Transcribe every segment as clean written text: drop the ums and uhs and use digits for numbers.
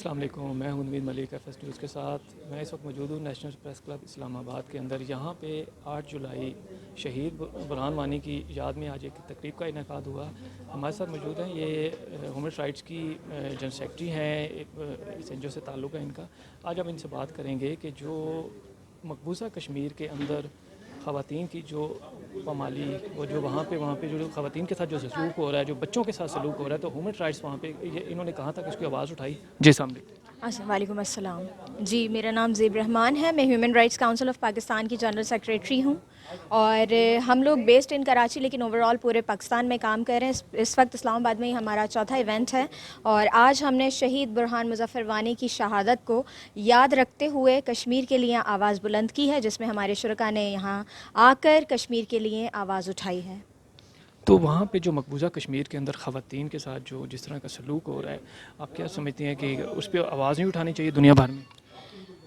अस्सलाम वालेकुम, मैं हूं नवीद मलिक FS न्यूज़ के साथ। मैं इस वक्त मौजूद हूँ नेशनल प्रेस क्लब इस्लामाबाद के अंदर। यहाँ पे 8 जुलाई शहीद बुरहान वानी की याद में आज एक तकरीब का इनेकाद हुआ। हमारे साथ मौजूद हैं ये ह्यूमन राइट्स की जनरल सेक्रेटरी हैं, सेंजो से ताल्लुक़ है इनका। आज हम इनसे बात करेंगे कि जो मकबूजा कश्मीर के अंदर ख़वातीन की जो पामाली और जो वहाँ पे जो ख़वातीन के साथ जो सलूक हो रहा है, जो बच्चों के साथ सलूक हो रहा है, तो ह्यूमन राइट्स वहाँ पे ये इन्होंने कहा था कि उसकी आवाज़ उठाई। जी सामने। वालेकुम अस्सलाम। जी, मेरा नाम ज़ेब रहमान है। मैं human rights council of Pakistan की जनरल सेक्रेटरी हूँ और हम लोग बेस्ड इन कराची लेकिन ओवरऑल पूरे पाकिस्तान में काम कर रहे हैं। इस वक्त इस्लामाबाद में ही हमारा चौथा इवेंट है और आज हमने शहीद बुरहान मुज़फ़्फ़र वानी की शहादत को याद रखते हुए कश्मीर के लिए आवाज़ बुलंद की है, जिसमें हमारे शुरका ने यहाँ आकर कश्मीर के लिए आवाज़ उठाई है। तो वहाँ पे जो मकबूजा कश्मीर के अंदर ख़वातीन के साथ जो जिस तरह का सलूक हो रहा है, आप क्या समझती हैं कि उस पर आवाज़ नहीं उठानी चाहिए दुनिया भर में?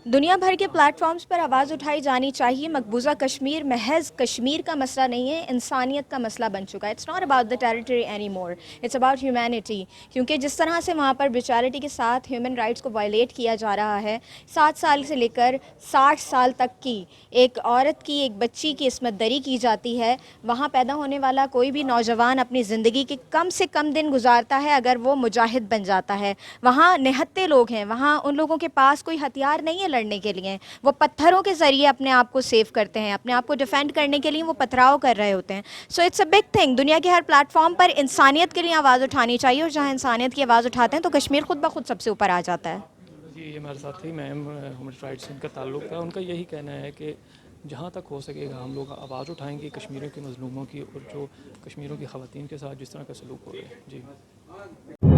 दुनिया भर के प्लेटफॉर्म्स पर आवाज़ उठाई जानी चाहिए। मकबूजा कश्मीर महज कश्मीर का मसला नहीं है, इंसानियत का मसला बन चुका है। It's not about the territory any more, it's about humanity. क्योंकि जिस तरह से वहाँ पर ब्रुचैलिटी के साथ ह्यूमन राइट्स को वायलेट किया जा रहा है, 7 साल से लेकर 60 साल तक की एक औरत की, एक बच्ची की इस्मत दरी की जाती है। वहाँ पैदा होने वाला कोई भी नौजवान अपनी ज़िंदगी के कम से कम दिन गुजारता है अगर वो मुजाहिद बन जाता है। वहाँ निहत्ते लोग हैं, वहाँ उन लोगों के पास कोई हथियार नहीं है लड़ने के लिए। वो पत्थरों के ज़रिए अपने आप को सेव करते हैं, अपने आप को डिफेंड करने के लिए वो पथराव कर रहे होते हैं। So it's a big thing. दुनिया के हर प्लेटफॉर्म पर इंसानियत के लिए आवाज़ उठानी चाहिए और जहाँ इंसानियत की आवाज़ उठाते हैं तो कश्मीर खुद ब खुद सबसे ऊपर आ जाता है। जी, ये हमारे साथ ही मैम ह्यूमन राइट्स से इनका ताल्लुक़ था। उनका यही कहना है कि जहाँ तक हो सकेगा हम लोग आवाज़ उठाएंगे कश्मीरियों के मज़लूमों की और जो कश्मीरों की ख़वातीन के साथ जिस तरह का सलूक हो रहा है। जी।